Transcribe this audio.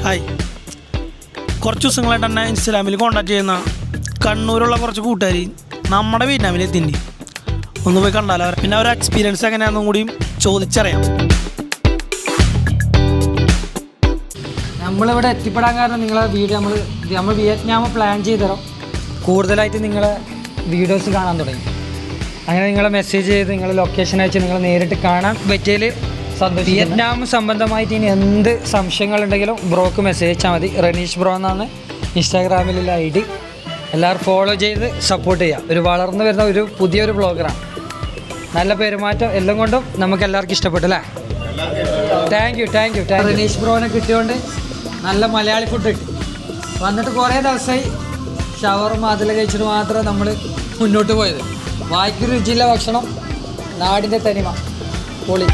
Hi, കുറച്ച് ദിവസങ്ങളായിട്ട് തന്നെ ഇൻസ്റ്റാഗ്രാമിൽ കോൺടാക്ട് ചെയ്യുന്ന കണ്ണൂരുള്ള കുറച്ച് കൂട്ടുകാർ നമ്മുടെ വിയറ്റ്നാമിലെത്തിണ്ട്. ഒന്ന് പോയി കണ്ടാലോ, പിന്നെ അവരുടെ എക്സ്പീരിയൻസ് എങ്ങനെയാണെന്നും കൂടിയും ചോദിച്ചറിയാം. നമ്മളിവിടെ എത്തിപ്പെടാൻ കാരണം നിങ്ങളെ വീഡിയോ നമ്മൾ വിയറ്റ്നാം പ്ലാൻ ചെയ്ത് തരാം. കൂടുതലായിട്ട് നിങ്ങളെ വീഡിയോസ് കാണാൻ തുടങ്ങി. അങ്ങനെ നിങ്ങളെ മെസ്സേജ് ചെയ്ത് നിങ്ങളെ ലൊക്കേഷൻ അയച്ച് നിങ്ങൾ നേരിട്ട് കാണാൻ പറ്റിയതിൽ സന്തോഷം. വിയറ്റ്നാം സംബന്ധമായിട്ട് ഇനി എന്ത് സംശയങ്ങളുണ്ടെങ്കിലും ബ്രോക്ക് മെസ്സേജ് അയച്ചാൽ മതി. റനീഷ് ബ്രോ എന്നാണ് ഇൻസ്റ്റാഗ്രാമിലുള്ള ID. എല്ലാവരും ഫോളോ ചെയ്ത് സപ്പോർട്ട് ചെയ്യുക. ഒരു വളർന്നു വരുന്ന ഒരു പുതിയൊരു ബ്ലോഗറാണ്. നല്ല പെരുമാറ്റം എല്ലാം കൊണ്ടും നമുക്ക് എല്ലാവർക്കും ഇഷ്ടപ്പെട്ടു അല്ലേ? Thank you. റനീഷ് ബ്രോനെ കിട്ടിയോണ്ട് നല്ല മലയാളി ഫുഡ് കിട്ടി. വന്നിട്ട് കുറേ ദിവസമായി ഷവർമ അതിൽ കഴിച്ചിട്ട് മാത്രമേ നമ്മൾ മുന്നോട്ട് പോയത്. വായിക്ക് രുചിയുള്ള ഭക്ഷണം, നാടിൻ്റെ തനിമ, പൊളി.